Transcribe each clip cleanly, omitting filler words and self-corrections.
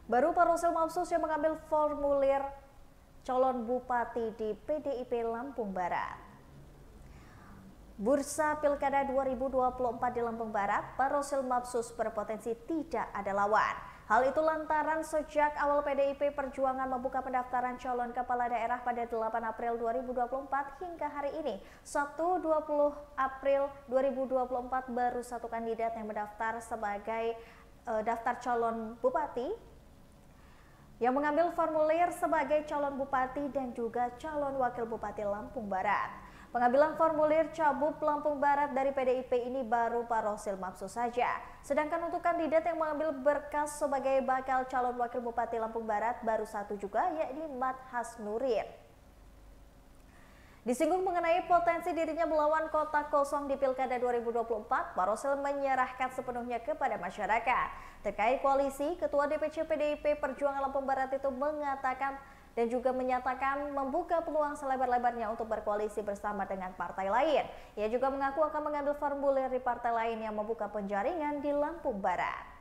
Baru Pak Rosil Mapsus yang mengambil formulir calon bupati di PDIP Lampung Barat. Bursa Pilkada 2024 di Lampung Barat, Pak Rosil Mapsus berpotensi tidak ada lawan. Hal itu lantaran sejak awal PDIP Perjuangan membuka pendaftaran calon kepala daerah pada 8 April 2024 hingga hari ini, Sabtu 20 April 2024, baru satu kandidat yang mendaftar sebagai daftar calon bupati yang mengambil formulir sebagai calon bupati dan juga calon wakil bupati Lampung Barat. Pengambilan formulir cabup Lampung Barat dari PDIP ini baru Pak Rosil Mapsus saja. Sedangkan untuk kandidat yang mengambil berkas sebagai bakal calon wakil bupati Lampung Barat baru satu juga, yakni Mat Hasnurin. Disinggung mengenai potensi dirinya melawan kota kosong di Pilkada 2024, Pak Rosil menyerahkan sepenuhnya kepada masyarakat. Terkait koalisi, Ketua DPC PDIP Perjuangan Lampung Barat itu mengatakan dan juga menyatakan membuka peluang selebar-lebarnya untuk berkoalisi bersama dengan partai lain. Ia juga mengaku akan mengambil formulir di partai lain yang membuka penjaringan di Lampung Barat.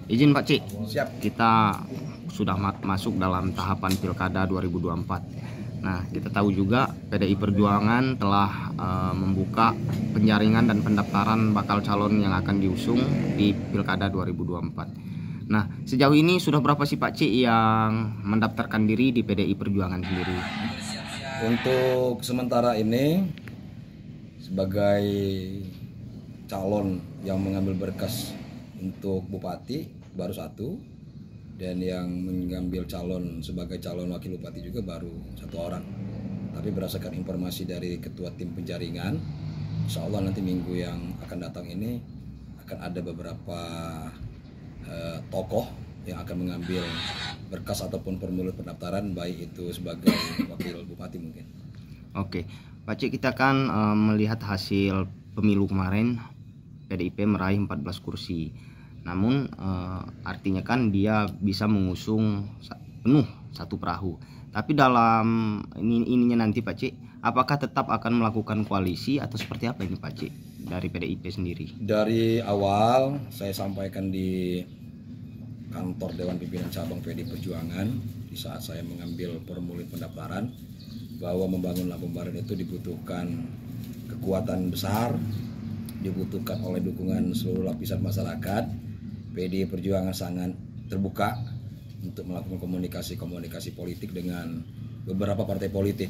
Izin Pak Cik, Siap. kita sudah masuk dalam tahapan Pilkada 2024. Nah, kita tahu juga PDI Perjuangan telah membuka penjaringan dan pendaftaran bakal calon yang akan diusung di Pilkada 2024. Nah, sejauh ini sudah berapa sih Pak Cik yang mendaftarkan diri di PDI Perjuangan sendiri? Untuk sementara ini sebagai calon yang mengambil berkas untuk bupati baru satu, dan yang mengambil calon sebagai calon wakil bupati juga baru satu orang. Tapi berdasarkan informasi dari ketua tim penjaringan, insya Allah nanti minggu yang akan datang ini akan ada beberapa tokoh yang akan mengambil berkas ataupun formulir pendaftaran, baik itu sebagai wakil bupati mungkin. Oke, Pak Cik, kita kan melihat hasil pemilu kemarin PDIP meraih 14 kursi. Namun artinya kan dia bisa mengusung penuh satu perahu. Tapi dalam ininya nanti Pak Cik, apakah tetap akan melakukan koalisi atau seperti apa ini Pak Cik dari PDIP sendiri? Dari awal saya sampaikan di kantor Dewan Pimpinan Cabang PDI Perjuangan di saat saya mengambil formulir pendaftaran bahwa membangun Lampung Barat itu dibutuhkan kekuatan besar, dibutuhkan oleh dukungan seluruh lapisan masyarakat. PDI Perjuangan sangat terbuka untuk melakukan komunikasi politik dengan beberapa partai politik.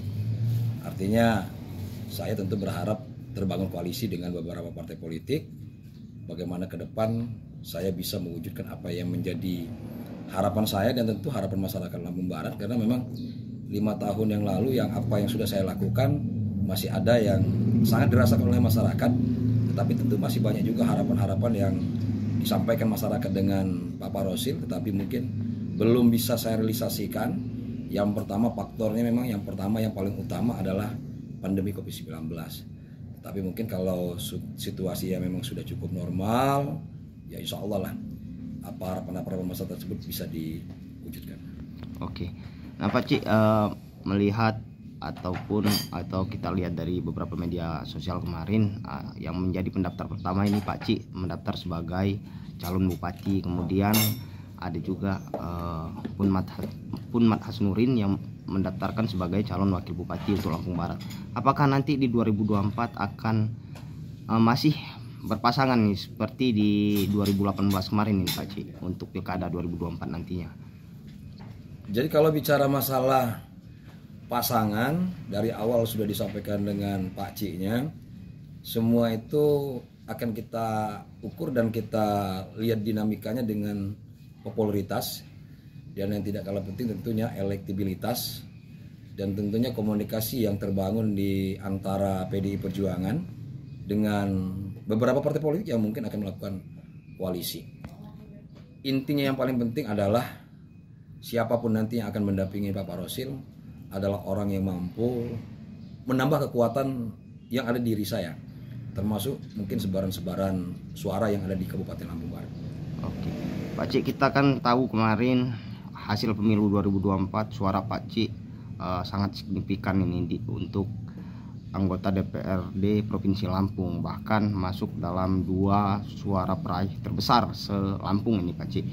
Artinya saya tentu berharap terbangun koalisi dengan beberapa partai politik. Bagaimana ke depan saya bisa mewujudkan apa yang menjadi harapan saya dan tentu harapan masyarakat Lampung Barat, karena memang 5 tahun yang lalu yang apa yang sudah saya lakukan masih ada yang sangat dirasakan oleh masyarakat, tetapi tentu masih banyak juga harapan-harapan yang disampaikan masyarakat dengan Pak Rosil, tetapi mungkin belum bisa saya realisasikan. Yang pertama faktornya memang yang paling utama adalah pandemi COVID-19. Tapi mungkin kalau situasi yang memang sudah cukup normal, ya insya Allah lah apa harapan masyarakat tersebut bisa diwujudkan. Oke, nah Pak Cik, melihat atau kita lihat dari beberapa media sosial kemarin, yang menjadi pendaftar pertama ini Pak Cik mendaftar sebagai calon bupati, kemudian ada juga Mat Hasnurin yang mendaftarkan sebagai calon wakil bupati untuk Lampung Barat. Apakah nanti di 2024 akan masih berpasangan nih seperti di 2018 kemarin ini Pak Cik untuk Pilkada 2024 nantinya? Jadi kalau bicara masalah pasangan, dari awal sudah disampaikan dengan Pak Ciknya, semua itu akan kita ukur dan kita lihat dinamikanya dengan popularitas, dan yang tidak kalah penting tentunya elektabilitas, dan tentunya komunikasi yang terbangun di antara PDI Perjuangan dengan beberapa partai politik yang mungkin akan melakukan koalisi. Intinya yang paling penting adalah siapapun nanti yang akan mendampingi Pak Rosil adalah orang yang mampu menambah kekuatan yang ada di diri saya, termasuk mungkin sebaran-sebaran suara yang ada di Kabupaten Lampung Barat. Oke, Pak Cik, kita kan tahu kemarin hasil pemilu 2024 suara Pak Cik sangat signifikan ini untuk anggota DPRD Provinsi Lampung, bahkan masuk dalam 2 suara peraih terbesar se-Lampung ini Pak Cik.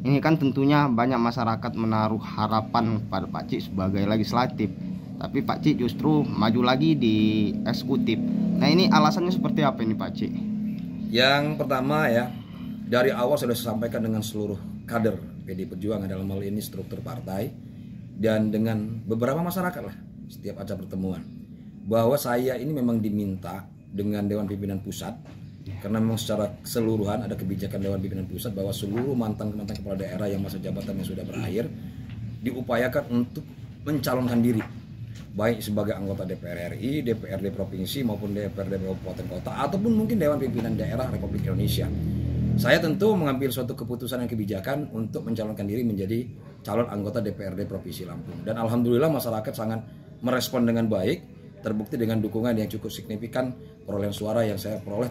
Ini kan tentunya banyak masyarakat menaruh harapan pada Pak Cik sebagai legislatif, tapi Pak Cik justru maju lagi di eksekutif. Nah, ini alasannya seperti apa ini Pak Cik? Yang pertama ya, dari awal sudah saya sampaikan dengan seluruh kader PDI Perjuangan dalam hal ini struktur partai dan dengan beberapa masyarakat lah setiap acara pertemuan, bahwa saya ini memang diminta dengan Dewan Pimpinan Pusat, karena memang secara keseluruhan ada kebijakan Dewan Pimpinan Pusat bahwa seluruh mantan kepala daerah yang masa jabatannya sudah berakhir diupayakan untuk mencalonkan diri, baik sebagai anggota DPR RI, DPRD Provinsi maupun DPRD Kabupaten Kota ataupun mungkin Dewan Pimpinan Daerah Republik Indonesia. Saya tentu mengambil suatu keputusan dan kebijakan untuk mencalonkan diri menjadi calon anggota DPRD Provinsi Lampung, dan alhamdulillah masyarakat sangat merespon dengan baik, terbukti dengan dukungan yang cukup signifikan perolehan suara yang saya peroleh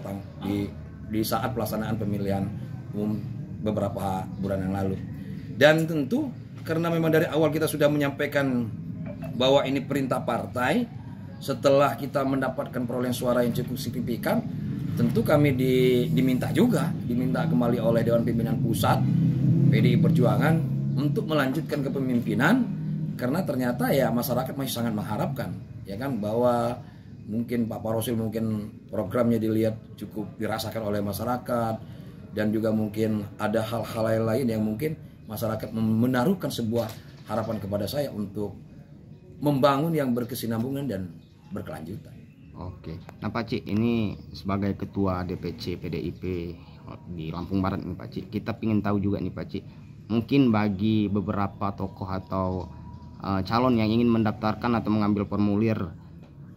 di saat pelaksanaan pemilihan umum beberapa bulan yang lalu. Dan tentu karena memang dari awal kita sudah menyampaikan bahwa ini perintah partai, setelah kita mendapatkan perolehan suara yang cukup signifikan, tentu kami diminta kembali oleh Dewan Pimpinan Pusat PDI Perjuangan untuk melanjutkan kepemimpinan, karena ternyata ya masyarakat masih sangat mengharapkan ya kan, bahwa mungkin Pak Rosil mungkin programnya dilihat cukup dirasakan oleh masyarakat, dan juga mungkin ada hal-hal lain yang mungkin masyarakat menaruhkan sebuah harapan kepada saya untuk membangun yang berkesinambungan dan berkelanjutan. Oke, nah Pak Cik, ini sebagai Ketua DPC PDIP di Lampung Barat nih Pak Cik, kita ingin tahu juga nih Pak Cik, mungkin bagi beberapa tokoh atau calon yang ingin mendaftarkan atau mengambil formulir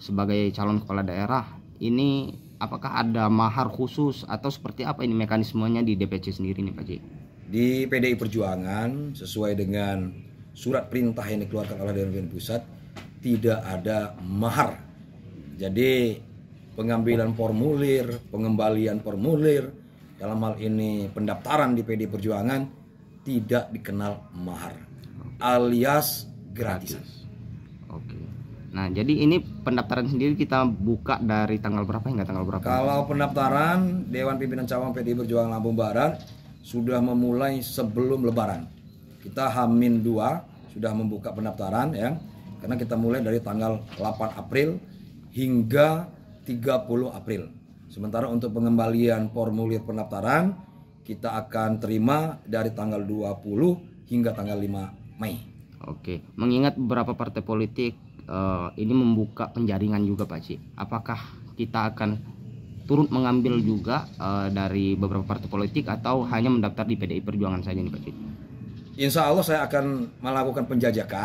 sebagai calon kepala daerah, ini apakah ada mahar khusus atau seperti apa ini mekanismenya di DPC sendiri nih Pak Cik? Di PDI Perjuangan sesuai dengan surat perintah yang dikeluarkan oleh Dewan Pimpinan Pusat tidak ada mahar. Jadi pengambilan formulir, pengembalian formulir, dalam hal ini pendaftaran di PDI Perjuangan tidak dikenal mahar, alias gratisan. Oke. Nah, jadi ini pendaftaran sendiri kita buka dari tanggal berapa hingga tanggal berapa? Kalau pendaftaran Dewan Pimpinan Cabang PDI Perjuangan Lampung Barat sudah memulai sebelum Lebaran. Kita H-2 sudah membuka pendaftaran ya, karena kita mulai dari tanggal 8 April hingga 30 April. Sementara untuk pengembalian formulir pendaftaran kita akan terima dari tanggal 20 hingga tanggal 5 Mei. Oke, mengingat beberapa partai politik ini membuka penjaringan juga Pak Cik, apakah kita akan turut mengambil juga dari beberapa partai politik atau hanya mendaftar di PDI Perjuangan saja nih Pak Cik? Insya Allah saya akan melakukan penjajakan